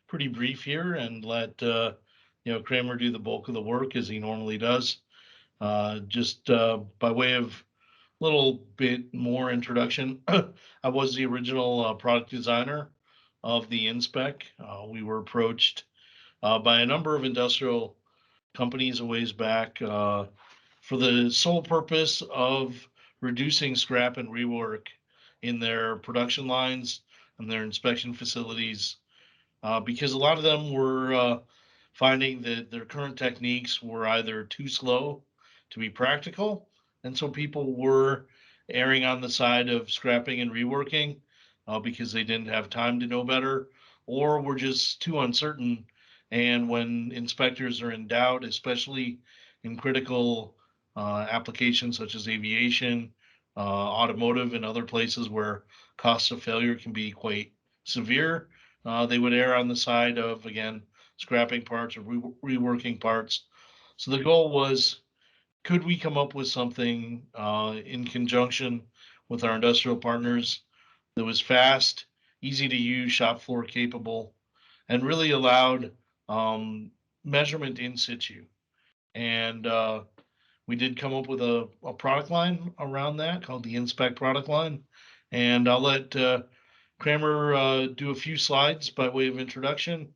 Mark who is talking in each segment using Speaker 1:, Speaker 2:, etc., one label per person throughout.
Speaker 1: pretty brief here and let Kramer do the bulk of the work as he normally does. Just by way of a little bit more introduction, I was the original product designer of the InSpec. We were approached by a number of industrial companies a ways back for the sole purpose of reducing scrap and rework in their production lines and their inspection facilities, because a lot of them were finding that their current techniques were either too slow to be practical, and so people were erring on the side of scrapping and reworking because they didn't have time to know better, or were just too uncertain. And when inspectors are in doubt, especially in critical applications such as aviation, automotive, and other places where costs of failure can be quite severe, they would err on the side of, again, scrapping parts or reworking parts. So the goal was, could we come up with something in conjunction with our industrial partners that was fast, easy to use, shop floor capable, and really allowed measurement in situ? And we did come up with a product line around that called the InSpec product line. And I'll let Kramer do a few slides by way of introduction,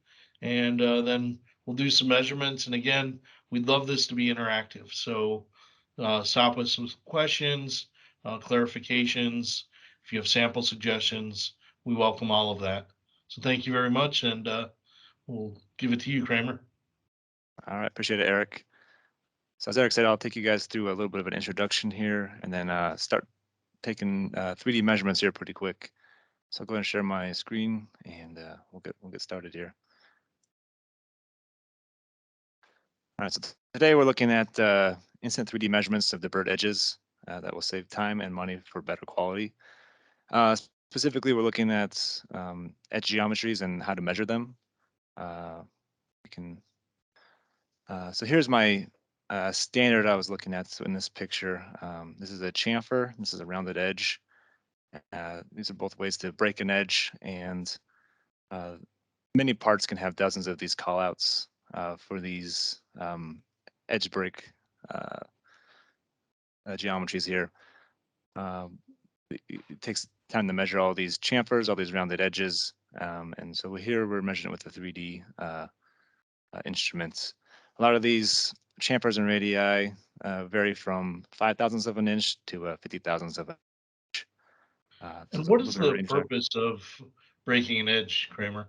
Speaker 1: and then we'll do some measurements. And again, we'd love this to be interactive. So stop us with questions, clarifications. If you have sample suggestions, we welcome all of that. So thank you very much, and we'll give it to you, Kramer.
Speaker 2: All right, appreciate it, Eric. So as Eric said, I'll take you guys through a little bit of an introduction here, and then start taking 3D measurements here pretty quick. So I'll go ahead and share my screen, and we'll get started here. All right, so today we're looking at instant 3D measurements of deburred edges that will save time and money for better quality. Specifically, we're looking at edge geometries and how to measure them. So here's my standard I was looking at. So in this picture, this is a chamfer. This is a rounded edge. These are both ways to break an edge, and many parts can have dozens of these callouts for these edge break geometries here. It takes time to measure all these chamfers, all these rounded edges, and so here we're measuring it with the 3D instruments. A lot of these chamfers and radii vary from 5/1000ths of an inch to 50/1000ths of an inch. So
Speaker 1: And
Speaker 2: there's a
Speaker 1: what
Speaker 2: little
Speaker 1: is
Speaker 2: bit of
Speaker 1: the
Speaker 2: range there.
Speaker 1: purpose of breaking an edge, Kramer?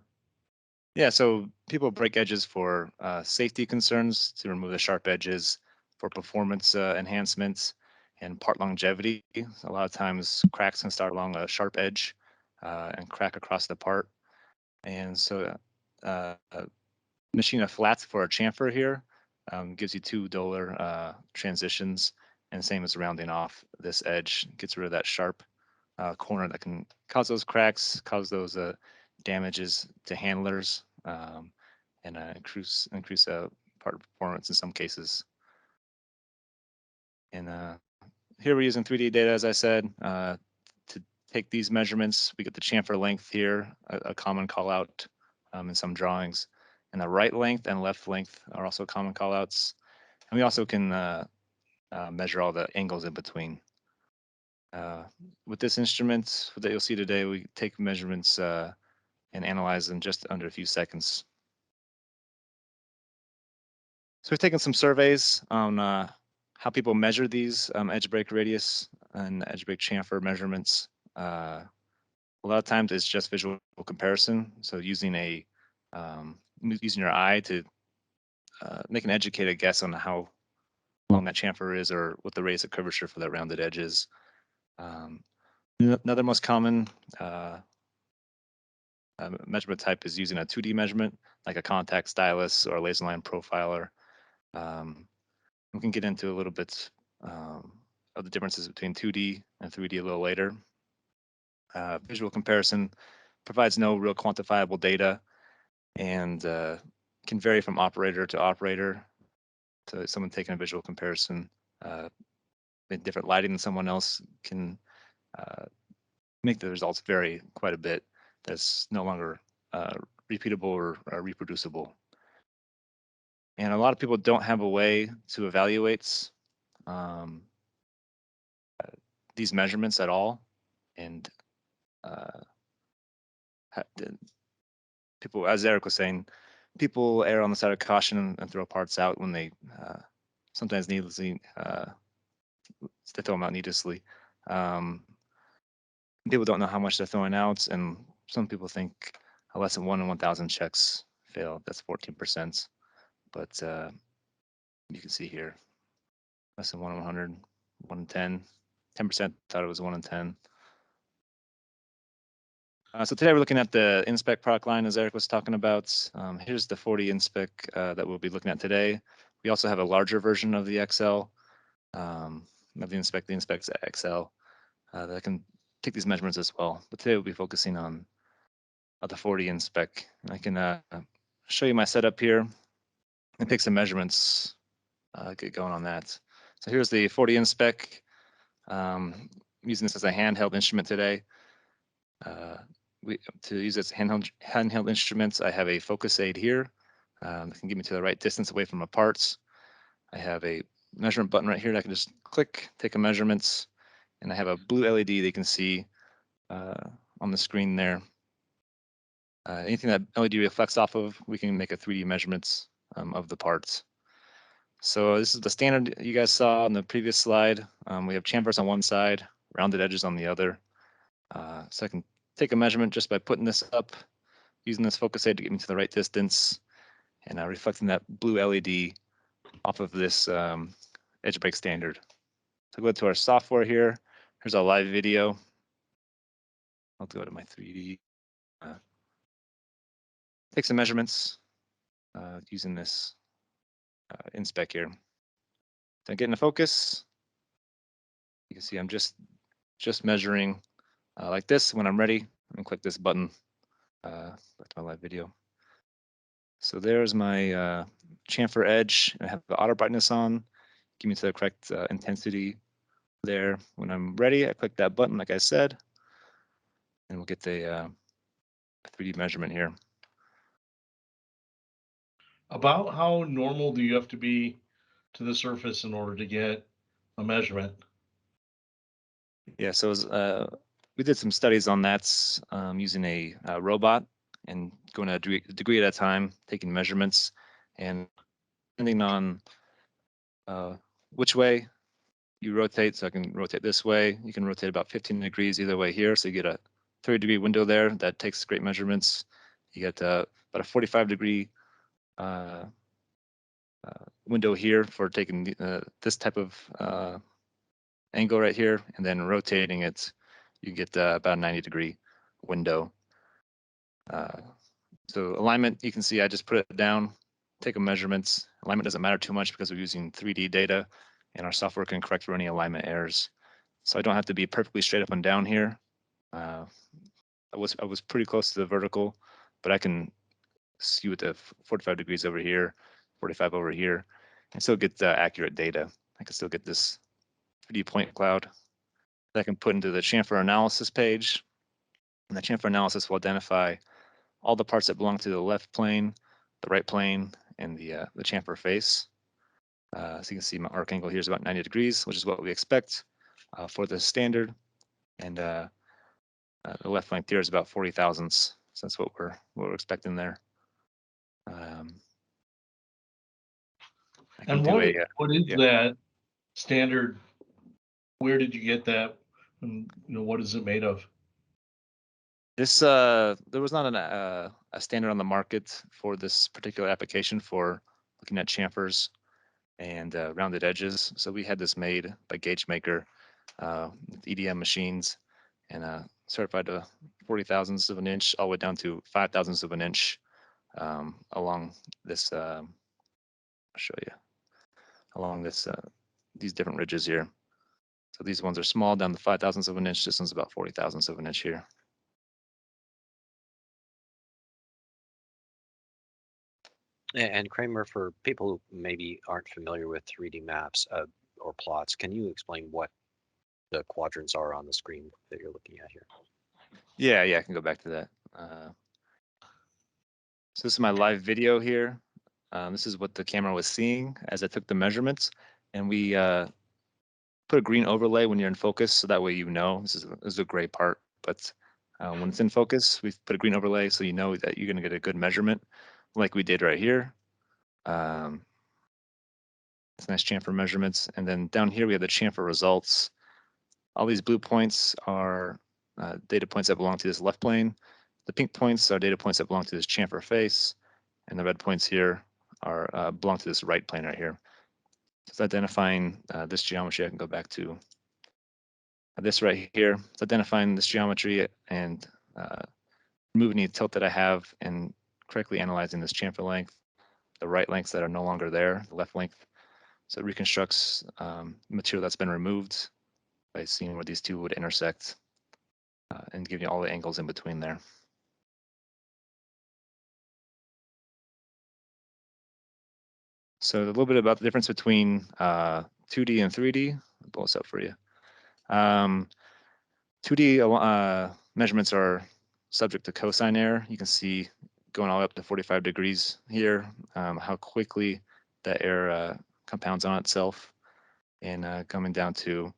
Speaker 2: Yeah, so people break edges for safety concerns, to remove the sharp edges, for performance enhancements, and part longevity. A lot of times cracks can start along a sharp edge and crack across the part. And so machine a flat for a chamfer here gives you two duller transitions, and same as rounding off this edge, gets rid of that sharp corner that can cause those cracks, cause those damages to handlers, and increase part performance in some cases. And here we're using 3D data, as I said, to take these measurements. We get the chamfer length here, a common call out in some drawings. And the right length and left length are also common callouts. And we also can measure all the angles in between. With this instrument that you'll see today, we take measurements and analyze in just under a few seconds. So we've taken some surveys on how people measure these edge break radius and edge break chamfer measurements. A lot of times it's just visual comparison. So using using your eye to make an educated guess on how long that chamfer is or what the radius of curvature for that rounded edge is. Another most common measurement type is using a 2D measurement, like a contact stylus or a laser line profiler. We can get into a little bit of the differences between 2D and 3D a little later. Visual comparison provides no real quantifiable data and can vary from operator to operator. So someone taking a visual comparison in different lighting than someone else can make the results vary quite a bit. That's no longer repeatable or reproducible. And a lot of people don't have a way to evaluate these measurements at all. And people, as Eric was saying, people err on the side of caution and throw parts out when they sometimes needlessly, they throw them out needlessly. People don't know how much they're throwing out, and some people think less than 1 in 1,000 checks fail. That's 14%. But you can see here, less than 1 in 100, 1 in 10. 10% thought it was 1 in 10. So today we're looking at the InSpec product line, as Eric was talking about. Here's the 40 InSpec that we'll be looking at today. We also have a larger version of the XL, of the InSpec XL, that can take these measurements as well. But today we'll be focusing on the 40 InSpec. I can show you my setup here and take some measurements, get going on that. So here's the 40 InSpec. Using this as a handheld instrument today. To use as handheld instruments, I have a focus aid here that can get me to the right distance away from my parts. I have a measurement button right here that I can just click, take a measurements, and I have a blue LED that you can see on the screen there. Anything that LED reflects off of, we can make a 3D measurements of the parts. So this is the standard you guys saw on the previous slide. We have chamfers on one side, rounded edges on the other. So I can take a measurement just by putting this up, using this focus aid to get me to the right distance, and reflecting that blue LED off of this edge break standard. So go to our software here. Here's our live video. I'll go to my 3D. Take some measurements using this InSpec here. So I get into focus. You can see I'm just measuring like this. When I'm ready, and click this button. Back to my live video. So there's my chamfer edge. I have the auto brightness on. Give me to the correct intensity there. When I'm ready, I click that button, like I said, and we'll get the 3D measurement here.
Speaker 1: About how normal do you have to be to the surface in order to get a measurement?
Speaker 2: Yeah, so we did some studies on that using a robot and going a degree at a time, taking measurements, and depending on which way you rotate, so I can rotate this way, you can rotate about 15 degrees either way here, so you get a 30-degree window there that takes great measurements. You get about a 45-degree window here for taking this type of angle right here, and then rotating it, you get about a 90-degree window. So alignment, you can see I just put it down, take a measurements. Alignment doesn't matter too much because we're using 3D data, and our software can correct for any alignment errors. So I don't have to be perfectly straight up and down here. I was pretty close to the vertical, but I can skew it to 45 degrees over here, 45 over here, and still get accurate data. I can still get this 3D point cloud that I can put into the chamfer analysis page. And the chamfer analysis will identify all the parts that belong to the left plane, the right plane, and the chamfer face. So you can see my arc angle here is about 90 degrees, which is what we expect for the standard. And the left length here is about 40 thousandths. So that's what we're expecting there.
Speaker 1: And what is
Speaker 2: yeah.
Speaker 1: that standard? Where did you get that? And what is it made of?
Speaker 2: This there was not a standard on the market for this particular application for looking at chamfers and rounded edges. So we had this made by Gauge Maker with EDM machines and certified to 40 thousandths of an inch all the way down to 5 thousandths of an inch along this. I'll show you along this these different ridges here. So these ones are small down to 5 thousandths of an inch. This one's about 40 thousandths of an inch here.
Speaker 3: And Kramer, for people who maybe aren't familiar with 3D maps or plots, can you explain what the quadrants are on the screen that you're looking at here?
Speaker 2: Yeah, I can go back to that. So this is my live video here. This is what the camera was seeing as I took the measurements, and we put a green overlay when you're in focus, so that way you know this is a gray part. But when it's in focus, we put a green overlay so you know that you're going to get a good measurement, like we did right here. It's nice chamfer measurements, and then down here we have the chamfer results. All these blue points are data points that belong to this left plane. The pink points are data points that belong to this chamfer face, and the red points here are belong to this right plane right here. So it's identifying this geometry. I can go back to this right here. It's identifying this geometry and removing the tilt that I have and correctly analyzing this chamfer length, the right lengths that are no longer there, the left length. So it reconstructs material that's been removed by seeing where these two would intersect and giving you all the angles in between there. So a little bit about the difference between 2D and 3D. I'll pull this up for you. 2D measurements are subject to cosine error. You can see going all up to 45 degrees here, how quickly that error compounds on itself. And coming down to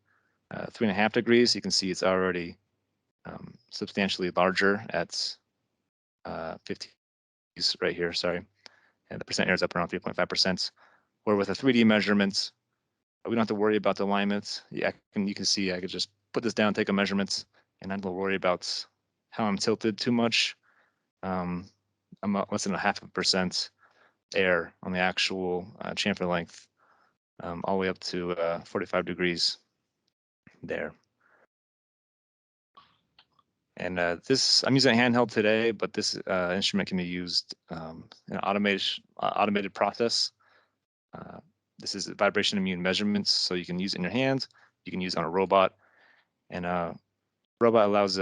Speaker 2: 3.5 degrees, you can see it's already substantially larger at 50 right here, sorry. And the percent error is up around 3.5%. Where with a 3D measurement, we don't have to worry about the alignments. Yeah, you can see I could just put this down, take a measurement, and I don't worry about how I'm tilted too much. I'm less than 0.5% error on the actual chamfer length, all the way up to 45 degrees there. And this, I'm using a handheld today, but this instrument can be used in an automated process. This is vibration immune measurements, so you can use it in your hand, you can use it on a robot, and robot allows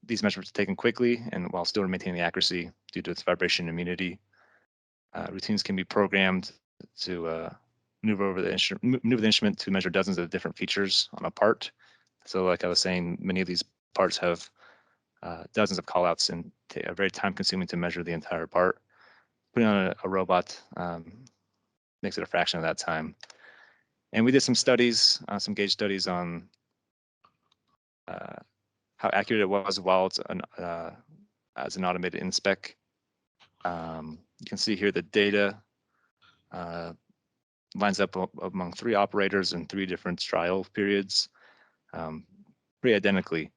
Speaker 2: these measurements taken quickly and while still maintaining the accuracy due to its vibration immunity. Routines can be programmed to maneuver the instrument to measure dozens of different features on a part. So like I was saying, many of these parts have dozens of callouts and are very time consuming to measure the entire part. Putting on a robot makes it a fraction of that time. And we did some studies, some gauge studies on how accurate it was while it's as an automated InSpec. You can see here the data lines up among 3 operators and 3 different trial periods, pretty identically.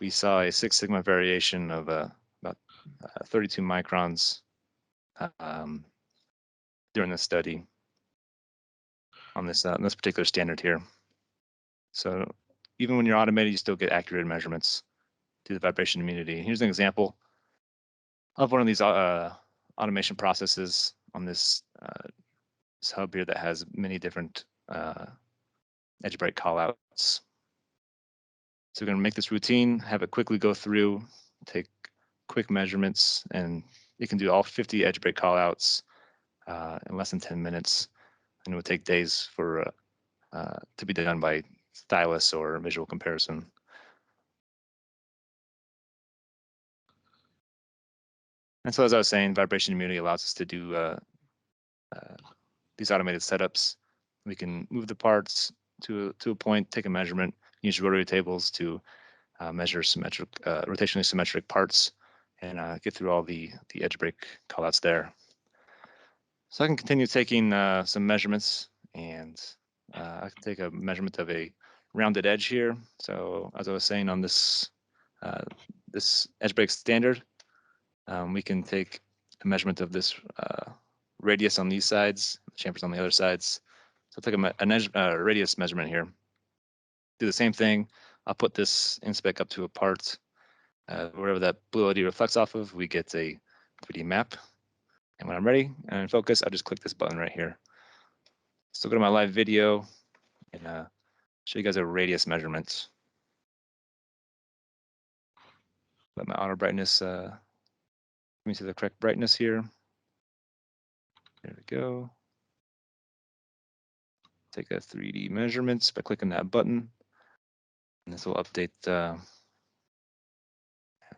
Speaker 2: We saw a 6 sigma variation of about 32 microns during the study on this particular standard here. So even when you're automated, you still get accurate measurements to the vibration immunity. Here's an example of one of these automation processes on this hub here that has many different edge break callouts. So we're going to make this routine, have it quickly go through, take quick measurements, and you can do all 50 edge break callouts in less than 10 minutes. And it would take days for to be done by stylus or visual comparison. And so as I was saying, vibration immunity allows us to do these automated setups. We can move the parts to a point, take a measurement, use rotary tables to measure symmetric, rotationally symmetric parts, and get through all the edge break callouts there. So I can continue taking some measurements, and I can take a measurement of a rounded edge here. So as I was saying on this this edge break standard, we can take a measurement of this radius on these sides, the chamfers on the other sides. So I'll take an edge radius measurement here. Do the same thing. I'll put this InSpec up to a part. Wherever that blue LED reflects off of, we get a 3D map. And when I'm ready and in focus, I'll just click this button right here. So go to my live video and show you guys a radius measurement. Let my auto brightness bring me to the correct brightness here. There we go. Take a 3D measurements by clicking that button. And this will update, I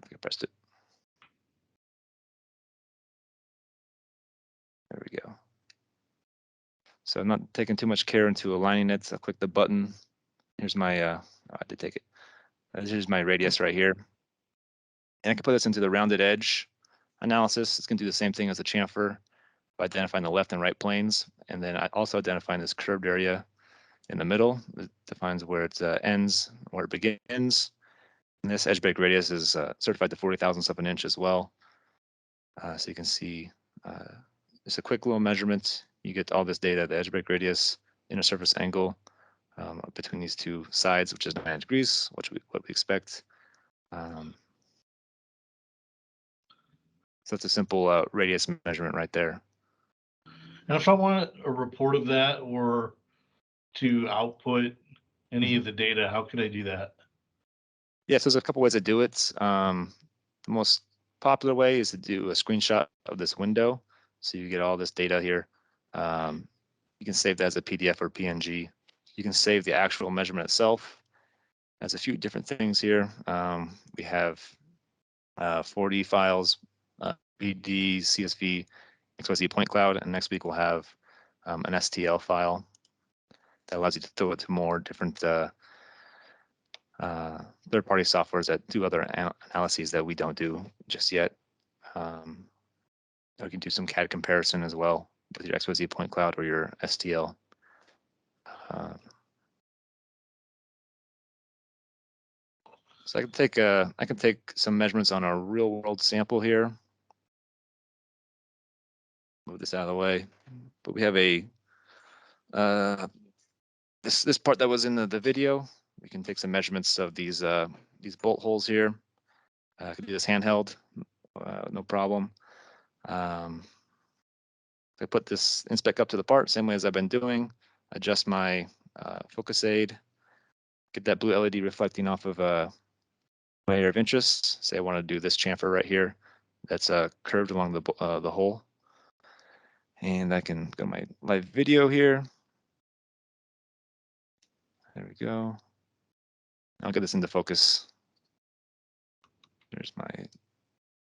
Speaker 2: think I pressed it. There we go. So I'm not taking too much care into aligning it. I'll click the button. Here's my, I did take it. Here's my radius right here. And I can put this into the rounded edge analysis. It's going to do the same thing as the chamfer by identifying the left and right planes. And then I also identifying this curved area in the middle. It defines where it ends, where it begins. And this edge break radius is certified to 40 thousandths of an inch as well. So you can see just a quick little measurement. You get all this data, the edge break radius, inner surface angle between these two sides, which is 9 degrees, what we expect. So it's a simple radius measurement right there.
Speaker 1: And if I want a report of that or to output any of the data, how could I do that?
Speaker 2: Yeah, so there's a couple ways to do it. The most popular way is to do a screenshot of this window. So you get all this data here. You can save that as a PDF or PNG. You can save the actual measurement itself. There's a few different things here. We have 40 files, BD, CSV, XYZ point cloud, and next week we'll have an STL file that allows you to throw it to more different third-party softwares that do other analyses that we don't do just yet. We can do some CAD comparison as well with your XYZ point cloud or your STL. So I can take some measurements on a real world sample here. Move this out of the way. But we have a this part that was in the video. We can take some measurements of these bolt holes here. I could do this handheld, no problem. I put this InSpec up to the part, same way as I've been doing. Adjust my focus aid, get that blue LED reflecting off of my area of interest. Say I want to do this chamfer right here that's curved along the hole. And I can go to my live video here. There we go. I'll get this into focus. There's my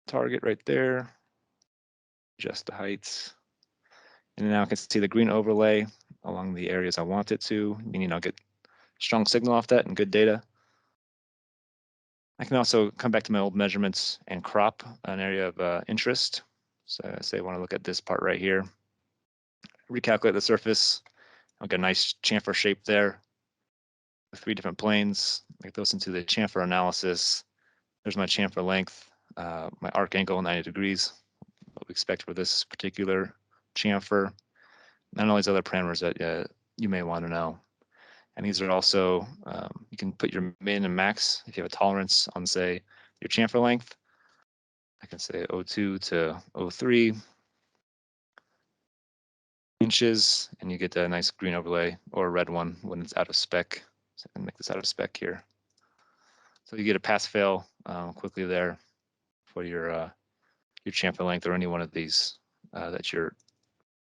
Speaker 2: target right there. Adjust the heights. And now I can see the green overlay along the areas I want it to, meaning I'll get strong signal off that and good data. I can also come back to my old measurements and crop an area of interest. So I say I want to look at this part right here. Recalculate the surface. I'll get a nice chamfer shape there with 3 different planes. Get those into the chamfer analysis. There's my chamfer length, my arc angle 90 degrees, what we expect for this particular chamfer, and all these other parameters that you may want to know. And these are also, you can put your min and max if you have a tolerance on, say, your chamfer length. I can say 02 to 03 inches, and you get a nice green overlay or a red one when it's out of spec. So I can make this out of spec here. So you get a pass-fail quickly there for your chamfer length or any one of these that you're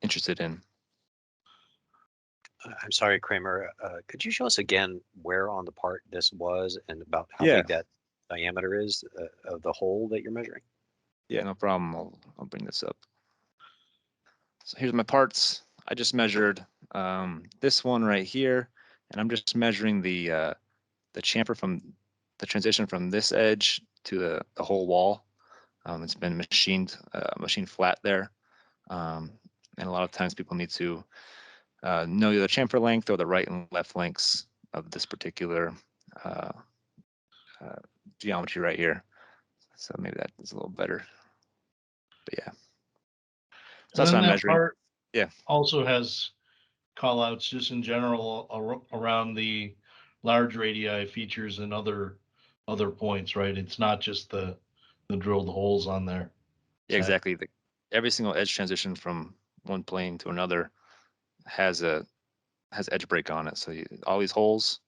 Speaker 2: interested in.
Speaker 3: I'm sorry, Kramer. Could you show us again where on the part this was and about how
Speaker 2: Yeah.
Speaker 3: big that diameter is of the hole that you're measuring?
Speaker 2: Yeah, no problem. I'll bring this up. So here's my parts. I just measured this one right here, and I'm just measuring the chamfer from the transition from this edge to the whole wall. It's been machined flat there, and a lot of times people need to know the chamfer length or the right and left lengths of this particular geometry right here. So maybe that is a little better. But yeah. So that's what I'm measuring.
Speaker 1: Part
Speaker 2: yeah.
Speaker 1: Also has callouts just in general around the large radii features and other points, right? It's not just the drilled holes on there.
Speaker 2: Yeah, exactly. Every single edge transition from one plane to another has edge break on it. So all these holes,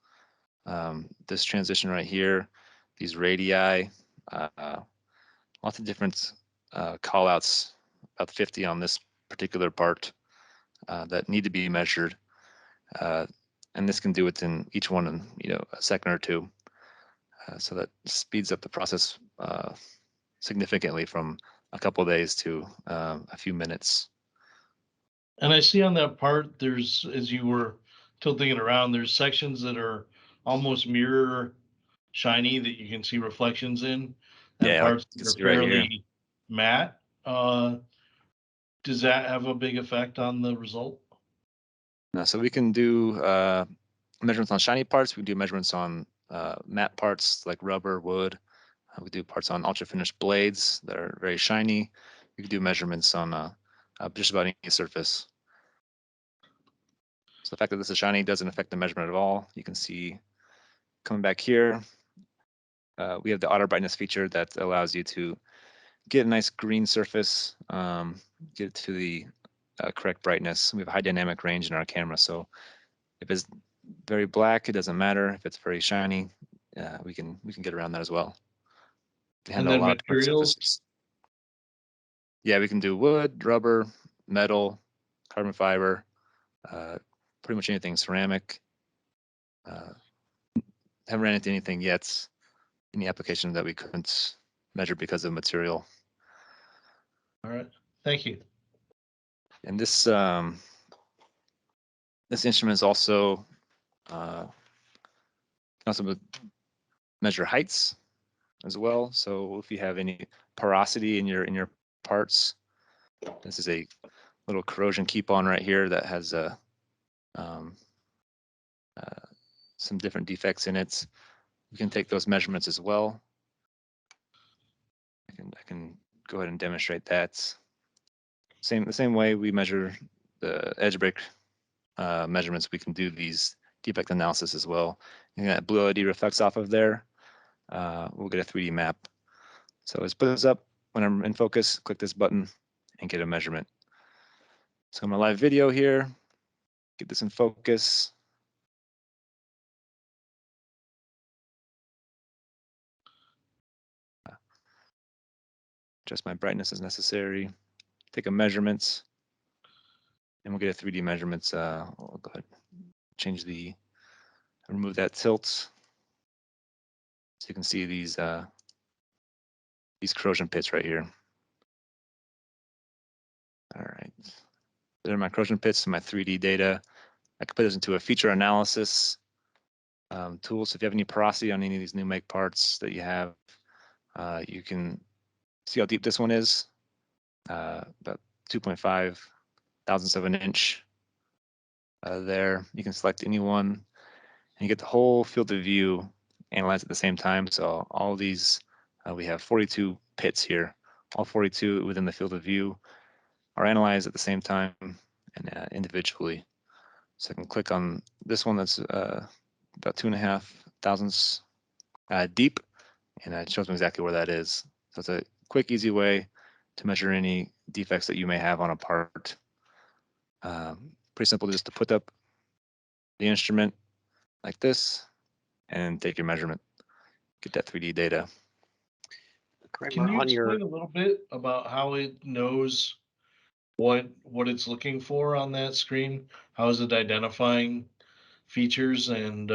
Speaker 2: this transition right here, these radii, lots of different callouts, about 50 on this particular part that need to be measured. And this can do it in each one in a second or two. So that speeds up the process significantly from a couple of days to a few minutes.
Speaker 1: And I see on that part, there's, as you were tilting it around, there's sections that are almost mirror shiny that you can see reflections in, and
Speaker 2: Yeah, like
Speaker 1: parts
Speaker 2: you can
Speaker 1: that are
Speaker 2: see right here.
Speaker 1: fairly matte. Does that have a big effect on the result?
Speaker 2: So we can do measurements on shiny parts. We can do measurements on matte parts like rubber, wood. We do parts on ultra finished blades that are very shiny. We can do measurements on just about any surface. So the fact that this is shiny doesn't affect the measurement at all. You can see coming back here, we have the auto brightness feature that allows you to get a nice green surface, get it to the correct brightness. We have high dynamic range in our camera, so if it's very black, it doesn't matter. If it's very shiny, we can get around that as well. To
Speaker 1: And
Speaker 2: handle a
Speaker 1: then
Speaker 2: lot of different
Speaker 1: materials,
Speaker 2: surfaces. Yeah, we can do wood, rubber, metal, carbon fiber, pretty much anything, ceramic. Haven't ran into anything yet, any application that we couldn't measure because of material.
Speaker 1: all right, thank you.
Speaker 2: And this instrument is also measure heights as well. So if you have any porosity in your parts, this is a little corrosion keep on right here that has um, some different defects in it. You can take those measurements as well. I can go ahead and demonstrate that. The same way we measure the edge break measurements, we can do these defect analysis as well. And that blue LED reflects off of there. We'll get a 3D map. So let's put this up. When I'm in focus, click this button and get a measurement. So I'm in a live video here. Get this in focus. Adjust my brightness as necessary. Take a measurement, and we'll get a 3D measurements. I'll go ahead, remove that tilt, so you can see these corrosion pits right here. All right, there are my corrosion pits and my 3D data. I can put this into a feature analysis tool. So if you have any porosity on any of these new make parts that you have, you can see how deep this one is, about 2.5 thousandths of an inch there. You can select any one, and you get the whole field of view analyzed at the same time. So all these, we have 42 pits here. All 42 within the field of view are analyzed at the same time and individually. So I can click on this one that's about 2.5 thousandths deep, and it shows me exactly where that is. So it's a quick, easy way to measure any defects that you may have on a part. Pretty simple just to put up the instrument like this and take your measurement, get that 3D data.
Speaker 1: Can you
Speaker 3: on your
Speaker 1: explain a little bit about how it knows what it's looking for on that screen? How is it identifying features, and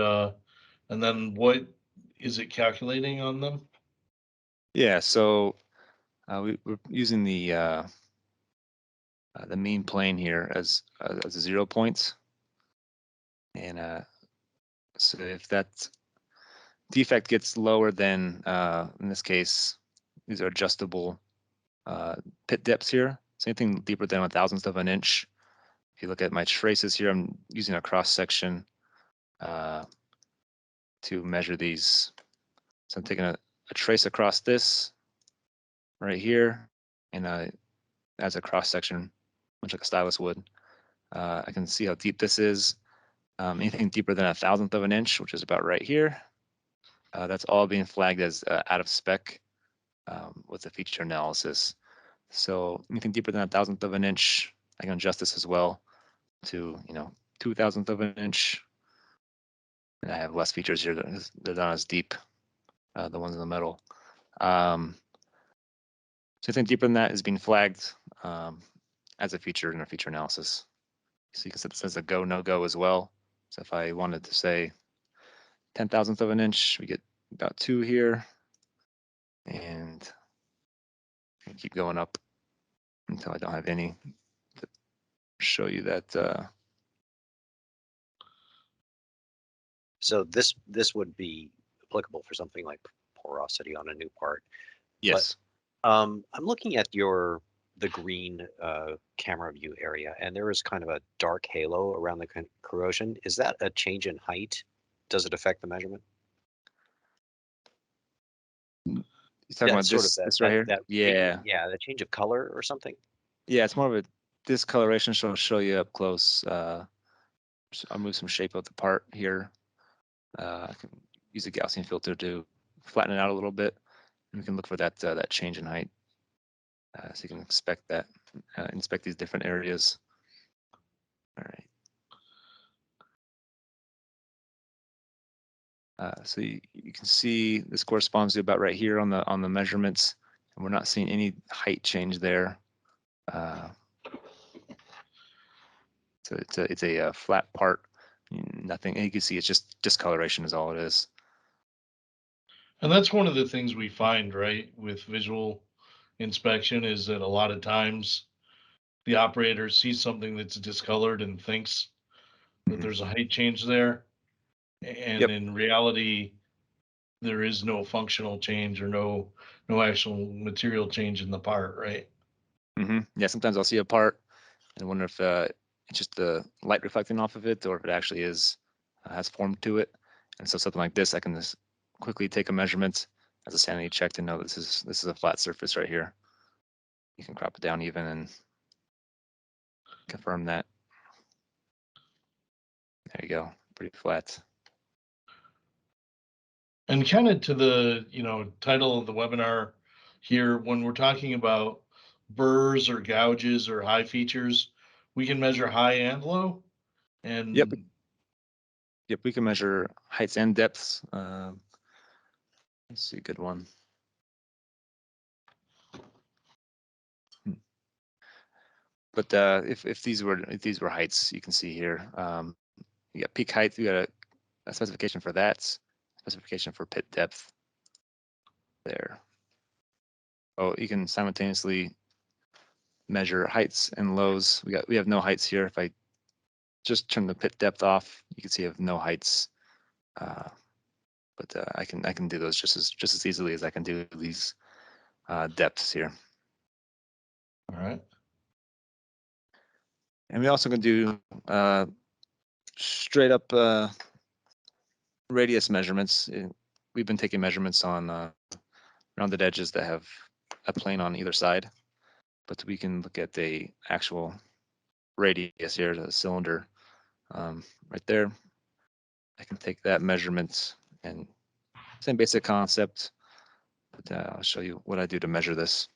Speaker 1: then what is it calculating on them?
Speaker 2: Yeah, so we're using the mean plane here as a 0 point, and so if that defect gets lower than, in this case, these are adjustable pit depths here. So anything deeper than 1,000th of an inch. If you look at my traces here, I'm using a cross section to measure these. So I'm taking a trace across this right here, and as a cross section, much like a stylus would. I can see how deep this is. Anything deeper than 1,000th of an inch, which is about right here, that's all being flagged as out of spec with the feature analysis. So anything deeper than 1,000th of an inch, I can adjust this as well to 2,000th of an inch. And I have less features here that they're not as deep, the ones in the middle. So anything deeper than that is being flagged as a feature in our feature analysis. So you can set this as a go, no go as well. So if I wanted to say 10,000th of an inch, we get about 2 here, and keep going up until I don't have any. show you that.
Speaker 3: So this would be applicable for something like porosity on a new part.
Speaker 2: Yes.
Speaker 3: I'm looking at the green camera view area, and there is kind of a dark halo around the corrosion. Is that a change in height? Does it affect the measurement?
Speaker 2: You're talking about
Speaker 3: Sort of
Speaker 2: this right here? Yeah.
Speaker 3: Yeah, the change of color or something.
Speaker 2: Yeah, it's more of a discoloration, so I'll show you up close. I'll move some shape of the part here. I can use a Gaussian filter to flatten it out a little bit. And we can look for that that change in height. So you can inspect that, inspect these different areas. All right. So you can see this corresponds to about right here on the measurements, and we're not seeing any height change there. So it's a flat part, nothing. And you can see it's just discoloration is all it is.
Speaker 1: And that's one of the things we find, right, with visual inspection is that a lot of times the operator sees something that's discolored and thinks that there's a height change there. And
Speaker 2: Yep.
Speaker 1: in reality, there is no functional change or no actual material change in the part, right?
Speaker 2: Yeah, sometimes I'll see a part and wonder if it's just the light reflecting off of it, or if it actually is has form to it. And so something like this, I can just quickly take a measurement as a sanity check to know this is a flat surface right here. You can crop it down even and confirm that. There you go, pretty flat.
Speaker 1: And kind of to the, title of the webinar here, when we're talking about burrs or gouges or high features, we can measure high and low. And
Speaker 2: Yep, we can measure heights and depths. Let's see, good one. But if these were heights, you can see here, you got peak height. You got a specification for that, specification for pit depth. There. Oh, you can simultaneously measure heights and lows. We have no heights here. If I just turn the pit depth off, you can see I have no heights. But I can do those just as easily as I can do these depths here.
Speaker 1: all right.
Speaker 2: And we also can do straight up radius measurements. We've been taking measurements on rounded edges that have a plane on either side, but we can look at the actual radius here, the cylinder right there. I can take that measurement and same basic concept, but I'll show you what I do to measure this.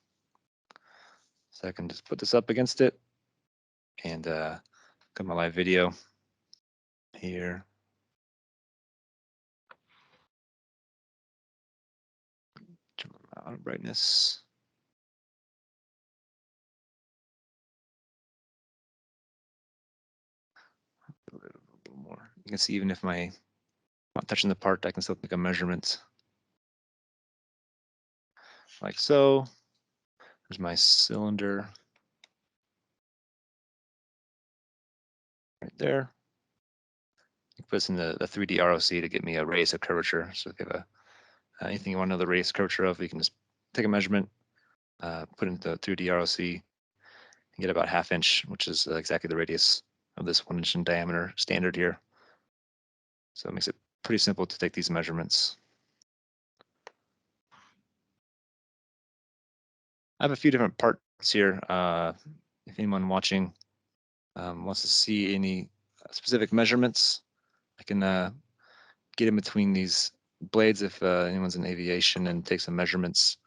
Speaker 2: So I can just put this up against it and got my live video here. Turn on brightness. A little more. You can see even if I'm not touching the part, I can still take a measurement. Like so. There's my cylinder right there. You put this in the 3D ROC to get me a radius of curvature. So if you have anything you want to know the radius of curvature of, you can just take a measurement, put it into the 3D ROC, and get about 1/2 inch, which is exactly the radius of this 1 inch in diameter standard here. So it makes it pretty simple to take these measurements. I have a few different parts here. If anyone watching wants to see any specific measurements, I can get in between these blades if anyone's in aviation and take some measurements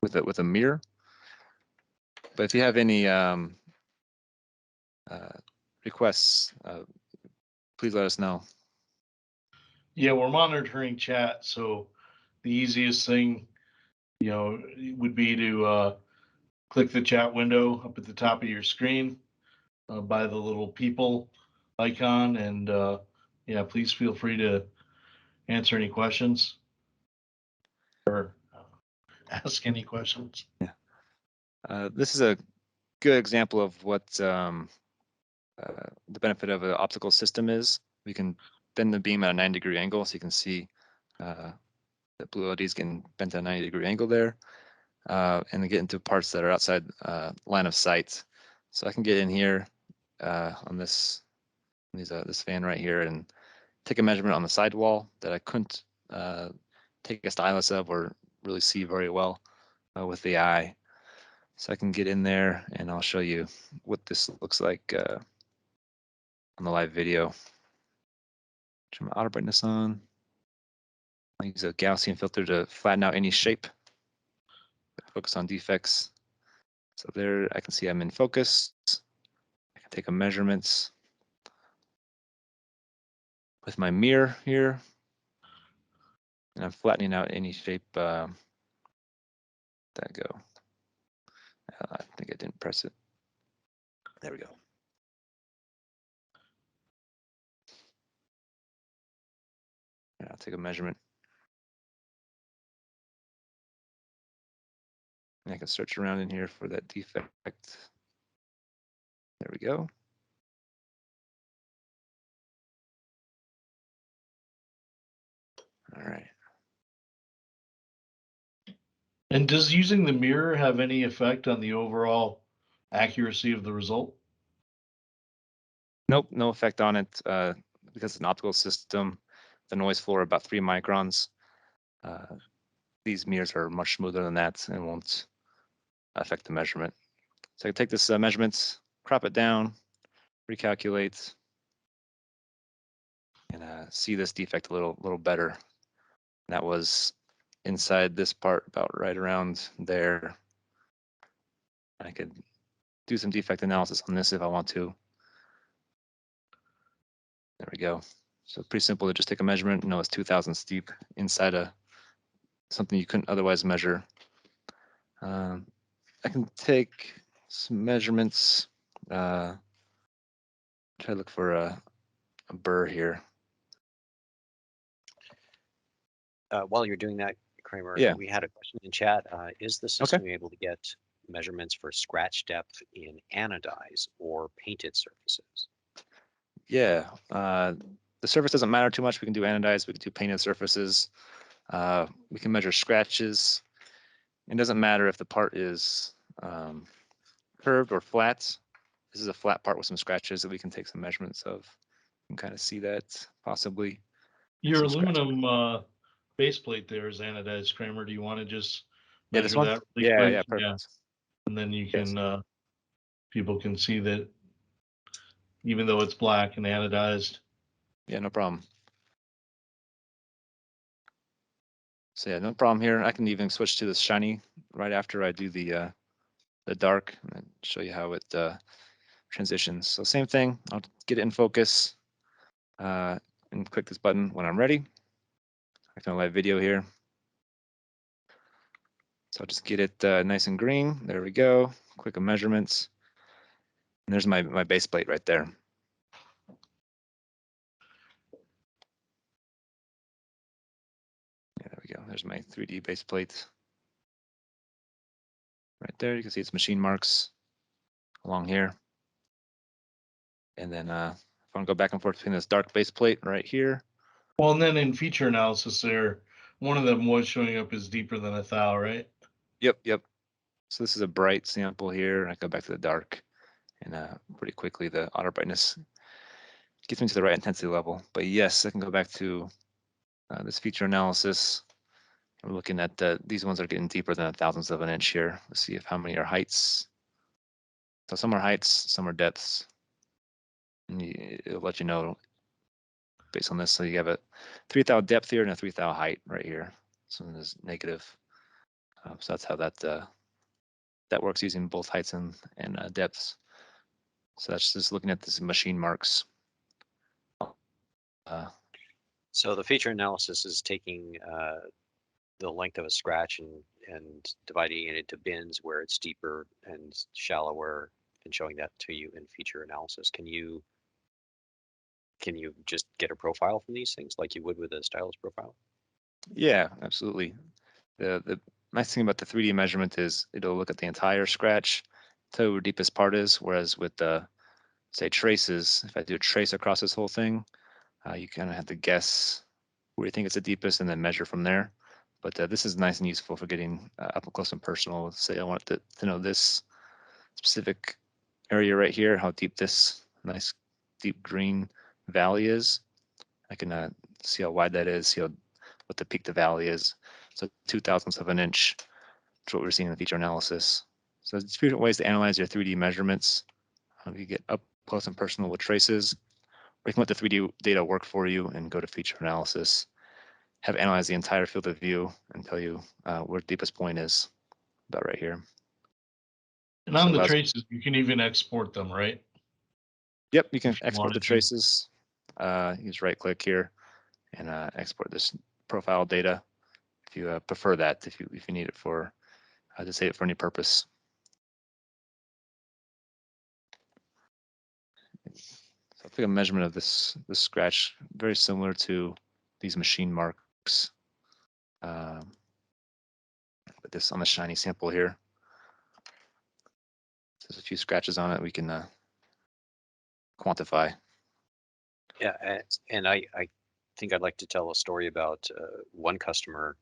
Speaker 2: with a mirror. But if you have any requests, please let us know.
Speaker 1: Yeah, we're monitoring chat, so the easiest thing, would be to click the chat window up at the top of your screen by the little people icon, and yeah, please feel free to answer any questions or ask any questions.
Speaker 2: Yeah. This is a good example of what the benefit of an optical system is. We can bend the beam at a 90-degree angle, so you can see the blue LED is getting bent at a 90-degree angle there, and then get into parts that are outside line of sight. So I can get in here on this fan right here and take a measurement on the sidewall that I couldn't take a stylus of or really see very well with the eye. So I can get in there and I'll show you what this looks like on the live video. Turn my auto brightness on. I'll use a Gaussian filter to flatten out any shape. Focus on defects. So there I can see I'm in focus. I can take a measurements with my mirror here. And I'm flattening out any shape that go. I think I didn't press it. There we go. And I'll take a measurement. And I can search around in here for that defect. There we go. All right.
Speaker 1: And does using the mirror have any effect on the overall accuracy of the result?
Speaker 2: Nope, no effect on it because it's an optical system. The noise floor about 3 microns. These mirrors are much smoother than that and won't affect the measurement. So I can take this measurements, crop it down, recalculate, and see this defect a little better. That was inside this part, about right around there. I could do some defect analysis on this if I want to. There we go. So pretty simple to just take a measurement, know it's 2,000 steep inside something you couldn't otherwise measure. I can take some measurements, try to look for a burr here.
Speaker 3: While you're doing that, Kramer,
Speaker 2: Yeah.
Speaker 3: we had a question in chat. Is the system able to get measurements for scratch depth in anodized or painted surfaces?
Speaker 2: Yeah, the surface doesn't matter too much. We can do anodized, we can do painted surfaces. We can measure scratches. It doesn't matter if the part is curved or flat. This is a flat part with some scratches that we can take some measurements of. You can kind of see that possibly.
Speaker 1: Your
Speaker 2: Some
Speaker 1: aluminum base plate there is anodized, Kramer. Do you want to just
Speaker 2: Yeah, this
Speaker 1: measure
Speaker 2: one?
Speaker 1: that really
Speaker 2: Yeah,
Speaker 1: quick?
Speaker 2: yeah, perfect.
Speaker 1: And then you
Speaker 2: Yes.
Speaker 1: can, people can see that even though it's black and anodized.
Speaker 2: Yeah, no problem. So yeah, no problem here. I can even switch to the shiny right after I do the dark and show you how it transitions. So same thing, I'll get it in focus and click this button when I'm ready. I can live video here. So I'll just get it nice and green. There we go. Click on measurements. And there's my base plate right there. Yeah, there we go. There's my 3D base plate. Right there, you can see its machine marks along here. And then if I want to go back and forth between this dark base plate right here.
Speaker 1: Well, and then in feature analysis there, one of them was showing up as deeper than 1,000, right?
Speaker 2: Yep. So this is a bright sample here, and I go back to the dark, and pretty quickly the auto brightness gets me to the right intensity level. But yes, I can go back to this feature analysis. We're looking at these ones are getting deeper than 1,000th of an inch here. Let's see if how many are heights. So some are heights, some are depths. And it'll let you know based on this. So you have a 3,000 depth here and a 3,000 height right here. So this is negative. So that's how that works using both heights and depths. So that's just looking at this machine marks.
Speaker 3: So the feature analysis is taking the length of a scratch and dividing it into bins where it's deeper and shallower and showing that to you in feature analysis. Can you just get a profile from these things like you would with a stylus profile?
Speaker 2: Yeah, absolutely. The nice thing about the 3D measurement is it'll look at the entire scratch, tell you where the deepest part is. Whereas with the, say, traces, if I do a trace across this whole thing, you kind of have to guess where you think it's the deepest and then measure from there. But this is nice and useful for getting up close and personal. Say I want to know this specific area right here, how deep this nice deep green valley is. I can see how wide that is, see what the peak to valley is. So 2/1000ths of an inch is what we're seeing in the feature analysis. So there's a few different ways to analyze your 3D measurements. You get up close and personal with traces, or you can let the 3D data work for you and go to feature analysis, have analyzed the entire field of view and tell you where the deepest point is, about right here.
Speaker 1: And on the traces, you can even export them, right?
Speaker 2: Yep, you can
Speaker 1: If you
Speaker 2: export the
Speaker 1: wanted to.
Speaker 2: traces. You just right click here and export this profile data if you prefer that, if you need it for to save it for any purpose. So I'll take a measurement of this scratch, very similar to these machine marks. Put this on the shiny sample here. There's a few scratches on it we can quantify.
Speaker 3: Yeah, and I think I'd like to tell a story about one customer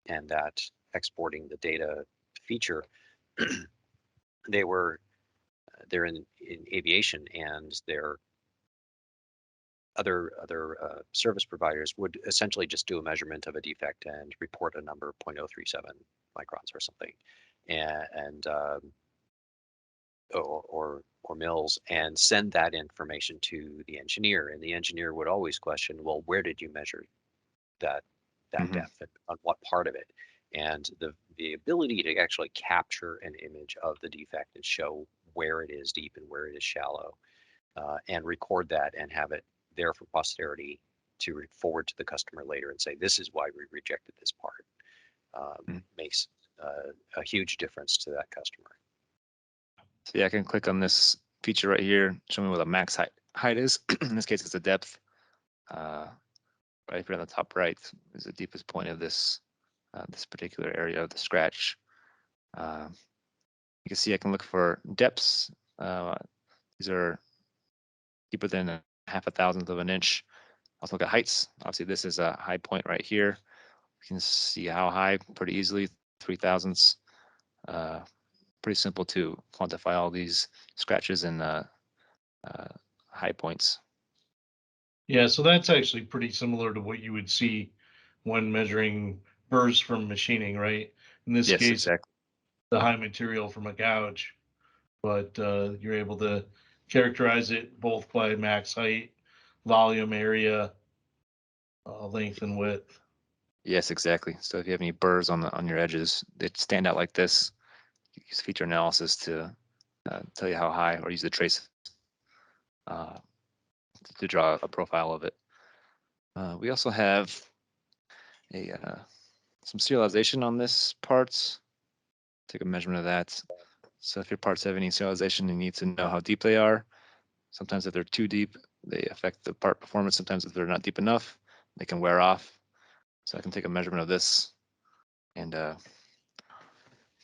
Speaker 3: and that exporting the data feature. They're in aviation, and their other service providers would essentially just do a measurement of a defect and report a number, 0.037 microns or something, and or mils, and send that information to the engineer. And the engineer would always question, well, where did you measure that depth, and on what part of it? And the ability to actually capture an image of the defect and show where it is deep and where it is shallow, and record that and have it there for posterity to forward to the customer later and say, this is why we rejected this part, makes a huge difference to that customer.
Speaker 2: So yeah, I can click on this feature right here, show me what the max height is. In this case, it's the depth. Right here on the top right is the deepest point of this this particular area of the scratch. You can see I can look for depths. These are deeper than a 0.5 of an inch. Also look at heights. Obviously, this is a high point right here. You can see how high pretty easily, 0.003. Pretty simple to quantify all these scratches and high points.
Speaker 1: Yeah, so that's actually pretty similar to what you would see when measuring burrs from machining, right? In this
Speaker 2: Yes,
Speaker 1: case,
Speaker 2: exactly.
Speaker 1: the high material from a gouge, but you're able to characterize it both by max height, volume, area, length, and width.
Speaker 2: Yes, exactly. So if you have any burrs on your edges, they stand out like this. You use feature analysis to tell you how high, or use the trace to draw a profile of it. We also have some serialization on this parts. Take a measurement of that. So if your parts have any serialization, you need to know how deep they are. Sometimes if they're too deep, they affect the part performance. Sometimes if they're not deep enough, they can wear off. So I can take a measurement of this and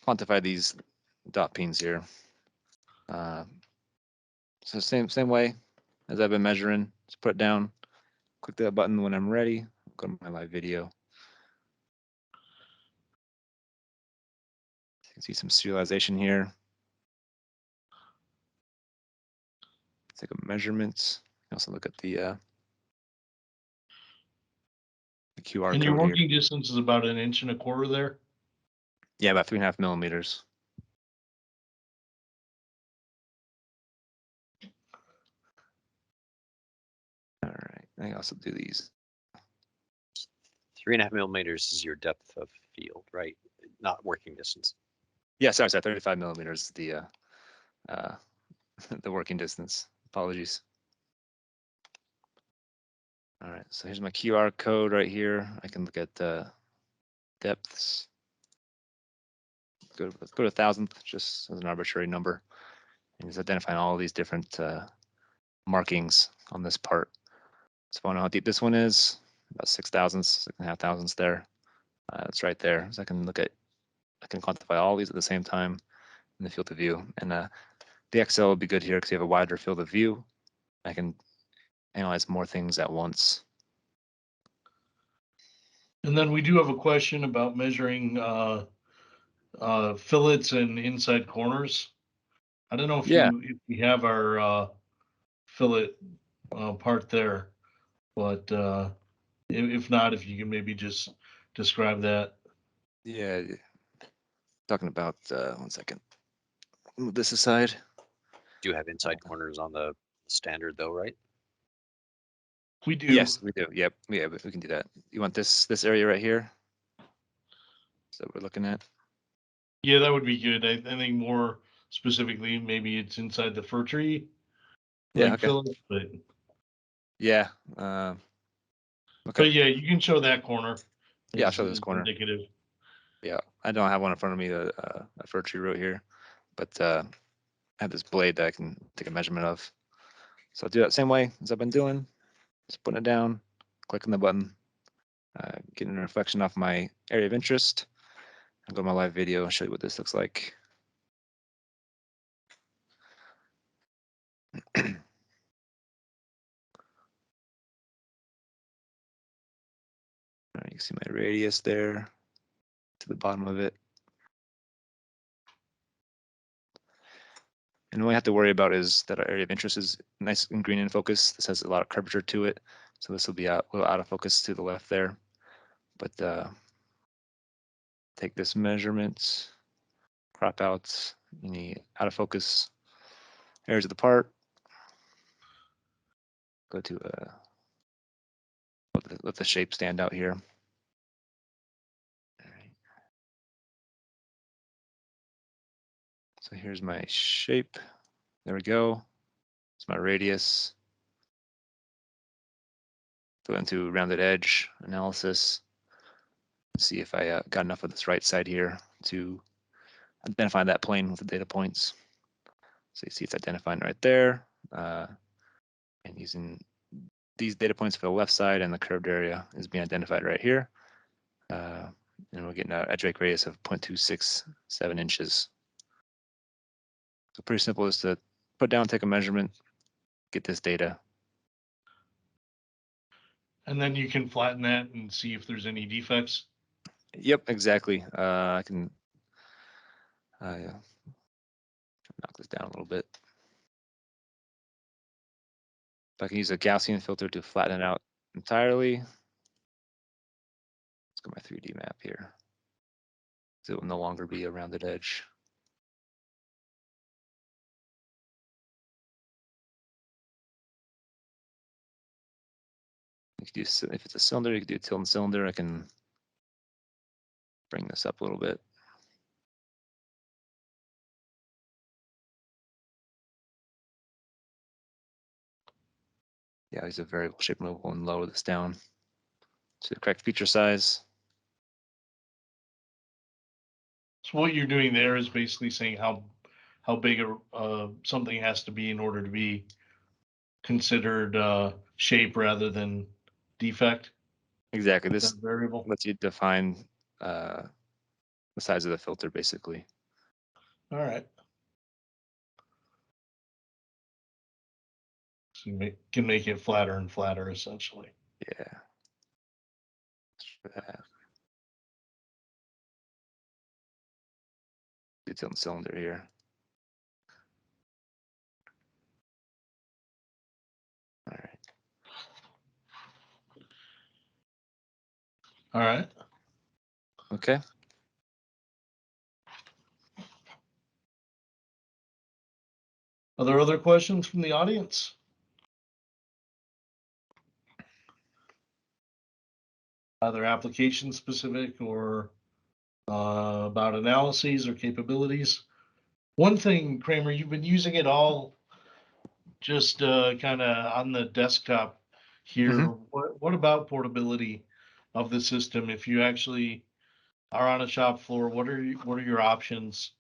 Speaker 2: quantify these dot pins here. So same way as I've been measuring. Just put it down, click that button when I'm ready. Go to my live video. You can see some serialization here. Take a measurement. Also look at the QR
Speaker 1: And your
Speaker 2: code here.
Speaker 1: working distance is about 1.25 inches there?
Speaker 2: Yeah, about 3.5 millimeters. All right, I can also do these.
Speaker 3: 3.5 millimeters is your depth of field, right? Not working distance.
Speaker 2: Yeah, sorry, 35 millimeters is the the working distance. Apologies. All right, so here's my QR code right here. I can look at the depths. Let's go to 1,000th, just as an arbitrary number, and just identifying all these different markings on this part. So if I want to know how deep this one is, about 6/1000ths, 6.5 thousandths there. It's right there. So I can quantify all these at the same time, in the field of view. And the XL would be good here because you have a wider field of view. I can analyze more things at once.
Speaker 1: And then we do have a question about measuring fillets and inside corners. I don't know if if we have our fillet part there, but if not, if you can maybe just describe that.
Speaker 2: Yeah, talking about 1 second. Move this aside.
Speaker 3: Do you have inside corners on the standard though, right?
Speaker 1: We do.
Speaker 2: Yes, we do. Yep, yeah, we can do that. You want this area right here? So we're looking at.
Speaker 1: Yeah, that would be good. I think more specifically, maybe it's inside the fir tree.
Speaker 2: Yeah,
Speaker 1: Like
Speaker 2: okay.
Speaker 1: fillet, but
Speaker 2: Yeah. Okay.
Speaker 1: but yeah, you can show that corner.
Speaker 2: Yeah, I'll show this
Speaker 1: is
Speaker 2: corner.
Speaker 1: indicative.
Speaker 2: Yeah, I don't have one in front of me, a fir tree root here, but I have this blade that I can take a measurement of. So I'll do that same way as I've been doing. Just putting it down, clicking the button, getting a reflection off my area of interest. I'll go to my live video and show you what this looks like. You can see my radius there to the bottom of it. And what we have to worry about is that our area of interest is nice and green in focus. This has a lot of curvature to it. So this will be a little out of focus to the left there. But take this measurement, crop out any out of focus areas of the part. Go to let the shape stand out here. All right. So here's my shape. There we go. It's my radius. Go into rounded edge analysis. See if I got enough of this right side here to identify that plane with the data points. So you see it's identifying right there. And using these data points for the left side, and the curved area is being identified right here. And we're getting an edge rake radius of 0.267 inches. So pretty simple is to put down, take a measurement, get this data.
Speaker 1: And then you can flatten that and see if there's any defects.
Speaker 2: Yep, exactly. I can knock this down a little bit. If I can use a Gaussian filter to flatten it out entirely. Let's go my 3D map here. So it will no longer be a rounded edge. You can do, if it's a cylinder, you can do tilt and cylinder. I can bring this up a little bit. Yeah, use a variable shape removal and lower this down to the correct feature size.
Speaker 1: So what you're doing there is basically saying how big something has to be in order to be considered shape rather than defect.
Speaker 2: Exactly. This
Speaker 1: variable
Speaker 2: lets you define the size of the filter, basically.
Speaker 1: All right. So you can make it flatter and flatter, essentially.
Speaker 2: Yeah. It's on the cylinder here. All right.
Speaker 1: All right.
Speaker 2: Okay.
Speaker 1: Are there other questions from the audience? Either application specific or about analyses or capabilities. One thing, Kramer, you've been using it all just kind of on the desktop here. What about portability of the system? If you actually are on a shop floor, what are your options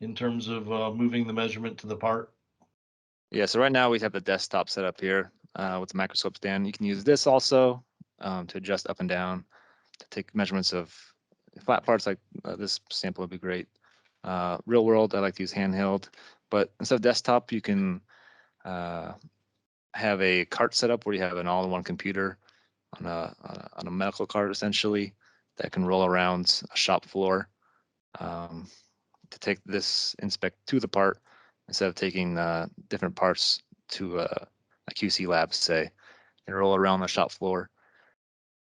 Speaker 1: in terms of moving the measurement to the part?
Speaker 2: Yeah, so right now we have the desktop set up here with the microscope stand. You can use this also to adjust up and down, to take measurements of flat parts like this sample would be great. Real world, I like to use handheld, but instead of desktop, you can have a cart setup where you have an all-in-one computer on a medical cart essentially that can roll around a shop floor to take this InSpec to the part instead of taking different parts to a QC lab, say, and roll around the shop floor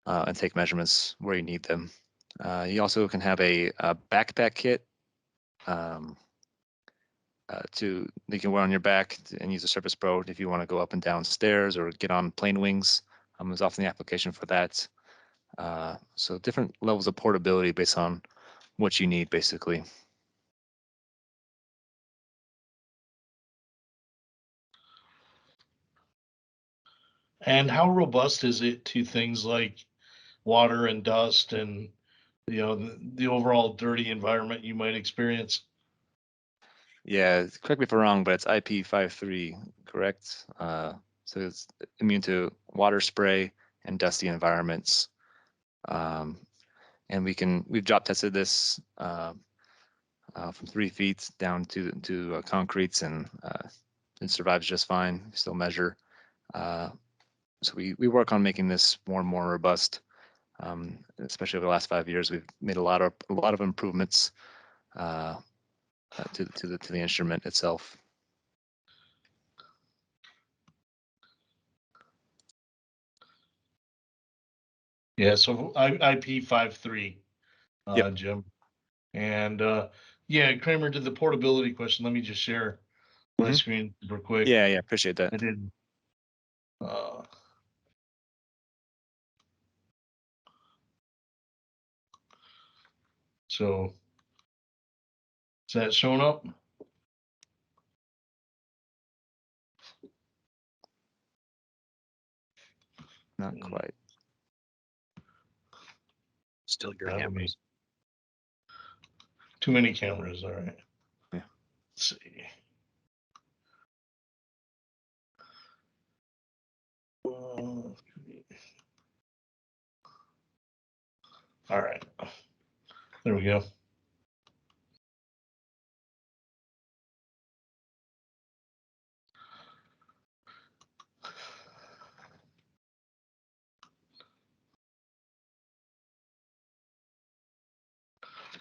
Speaker 2: and take measurements where you need them. You also can have a backpack kit you can wear on your back and use a Surface Pro if you want to go up and down stairs or get on plane wings. There's often the application for that. So different levels of portability based on what you need, basically.
Speaker 1: And how robust is it to things like water and dust and the overall dirty environment you might experience?
Speaker 2: Yeah, correct me if I'm wrong, but it's IP53, correct? So it's immune to water spray and dusty environments. And we've drop tested this from 3 feet down to concretes, and it survives just fine. We still measure. So we work on making this more and more robust. Especially over the last 5 years, we've made a lot of improvements to the instrument itself.
Speaker 1: Yeah, so IP53,
Speaker 2: Yep.
Speaker 1: Jim. And yeah, Kramer did the portability question. Let me just share my screen super quick.
Speaker 2: Yeah, appreciate that.
Speaker 1: I did. So is that showing up?
Speaker 2: Not quite.
Speaker 3: Still your
Speaker 1: That'll
Speaker 3: cameras.
Speaker 1: Too many cameras. All right.
Speaker 2: Yeah.
Speaker 1: Let's see. All right. There we go.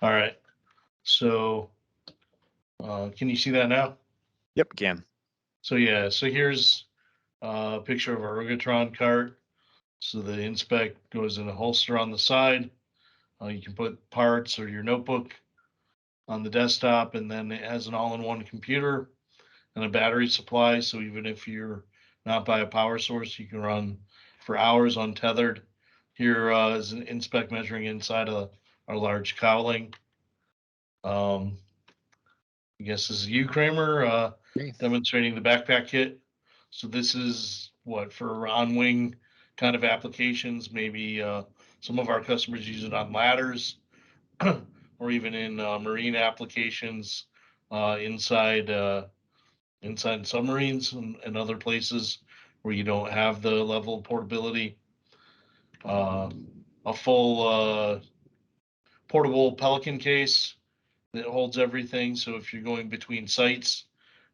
Speaker 1: All right. So can you see that now?
Speaker 2: Yep, can.
Speaker 1: So yeah, so here's a picture of our Ergotron cart. So the InSpec goes in a holster on the side. You can put parts or your notebook on the desktop, and then it has an all-in-one computer and a battery supply. So even if you're not by a power source, you can run for hours untethered. Here is an InSpec measuring inside our large cowling. I guess this is you, Kramer, demonstrating the backpack kit. So this is what for on-wing kind of applications. Maybe some of our customers use it on ladders or even in marine applications inside submarines and other places where you don't have the level of portability. A full portable Pelican case that holds everything. So if you're going between sites,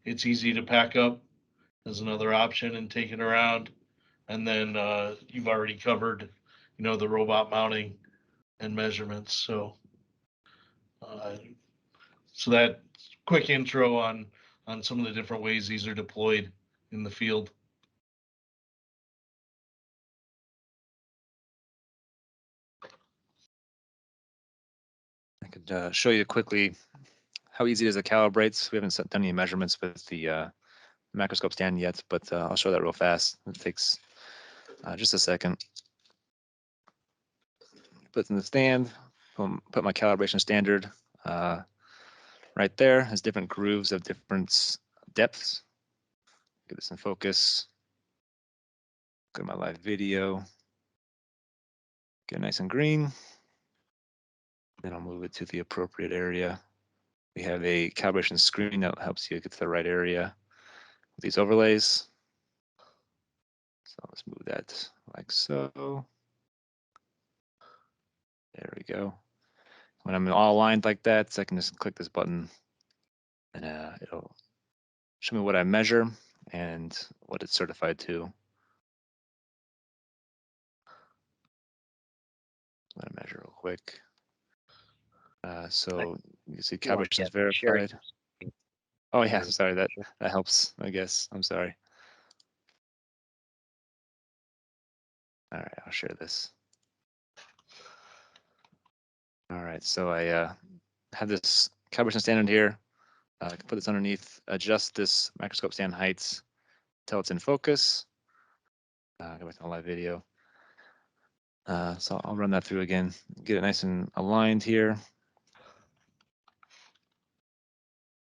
Speaker 1: it's easy to pack up as another option and take it around. And then you've already covered, the robot mounting and measurements. So that quick intro on some of the different ways these are deployed in the field.
Speaker 2: I could show you quickly how easy it is to calibrate. We haven't done any measurements with the macroscope stand yet, but I'll show that real fast. It takes just a second. Put it in the stand, put my calibration standard right there. Has different grooves of different depths. Get this in focus. Go to my live video. Get nice and green. Then I'll move it to the appropriate area. We have a calibration screen that helps you get to the right area with these overlays. So let's move that like so. There we go. when I'm all aligned like that, so I can just click this button and it'll show me what I measure and what it's certified to. Let me measure real quick. So you can see calibration is verified. Oh yeah, sorry, that helps, I guess. I'm sorry. All right, I'll share this. All right, so I have this calibration standard here. I can put this underneath, adjust this microscope stand heights until it's in focus. Go back to the live video. So I'll run that through again, get it nice and aligned here.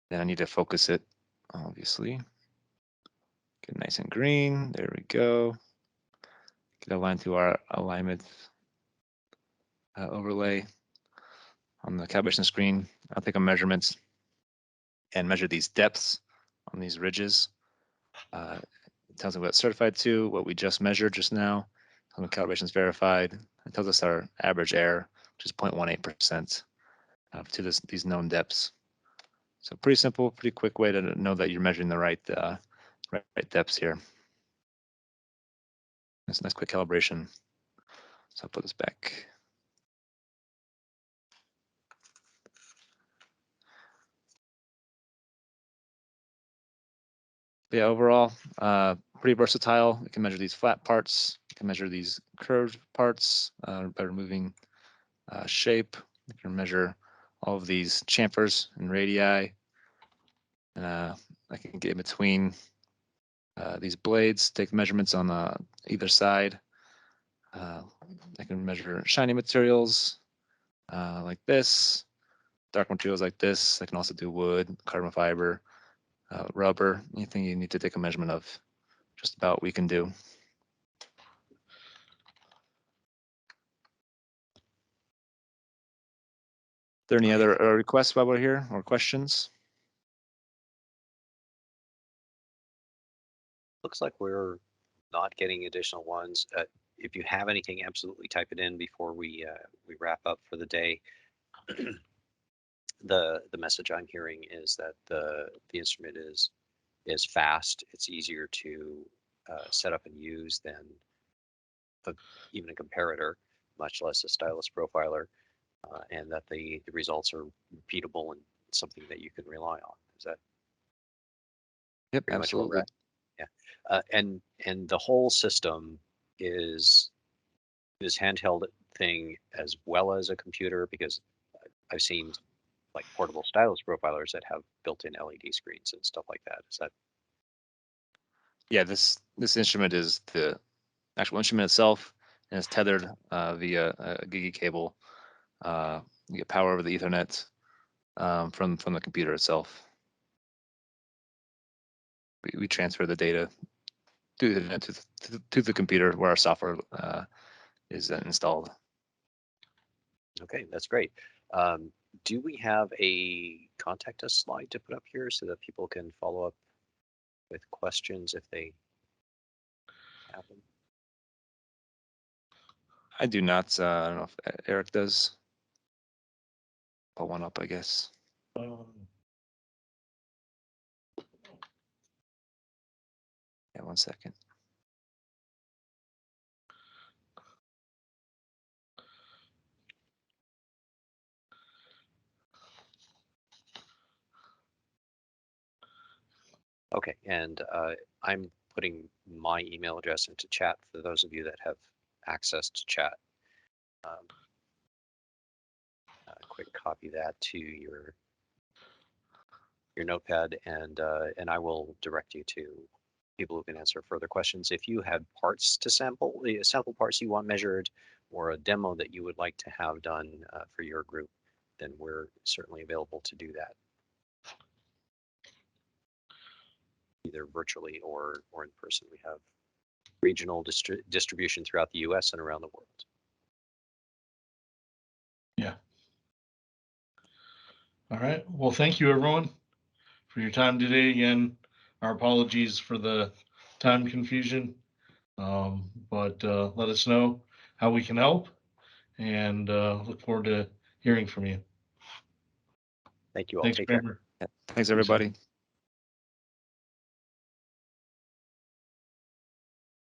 Speaker 2: Then I need to focus it, obviously. Get it nice and green, there we go. Get aligned to our alignment overlay on the calibration screen. I'll take a measurements and measure these depths on these ridges. It tells me what it's certified to, what we just measured just now. The calibration is verified. It tells us our average error, which is 0.18% to these known depths. So pretty simple, pretty quick way to know that you're measuring the right depths here. That's a nice quick calibration. So I'll put this back. But yeah, overall, pretty versatile. You can measure these flat parts. You can measure these curved parts by removing shape. You can measure all of these chamfers and radii. And I can get in between these blades, take measurements on either side. I can measure shiny materials like this, dark materials like this. I can also do wood, carbon fiber, rubber, anything you need to take a measurement of. Just about we can do. Are there any other requests while we're here or questions?
Speaker 3: Looks like we're not getting additional ones. If you have anything, absolutely type it in before we wrap up for the day. The message I'm hearing is that the instrument is fast. It's easier to set up and use than even a comparator, much less a stylus profiler, and that the results are repeatable and something that you can rely on. Is that
Speaker 2: Yep,
Speaker 3: pretty much where we're
Speaker 2: absolutely.
Speaker 3: at? Yeah, and the whole system is this handheld thing as well as a computer, because I've seen like portable stylus profilers that have built-in LED screens and stuff like that. Is that?
Speaker 2: Yeah, this instrument is the actual instrument itself, and it's tethered via a Gigi cable. You get power over the Ethernet from the computer itself. We transfer the data to the computer where our software is installed.
Speaker 3: Okay, that's great. Do we have a contact us slide to put up here so that people can follow up with questions if they have them?
Speaker 2: I do not. I don't know if Eric does. Pull one up, I guess. Yeah, 1 second.
Speaker 3: Okay, and I'm putting my email address into chat for those of you that have access to chat. Quick copy that to your notepad, and I will direct you to people who can answer further questions. If you had parts to sample, sample parts you want measured, or a demo that you would like to have done for your group, then we're certainly available to do that, either virtually or in person. We have regional distribution throughout the US and around the world.
Speaker 1: Yeah. All right. Well, thank you, everyone, for your time today. Again, our apologies for the time confusion, but let us know how we can help, and look forward to hearing from you.
Speaker 3: Thank you all.
Speaker 1: Thanks,
Speaker 3: Take care.
Speaker 1: Kramer.
Speaker 2: Thanks, everybody.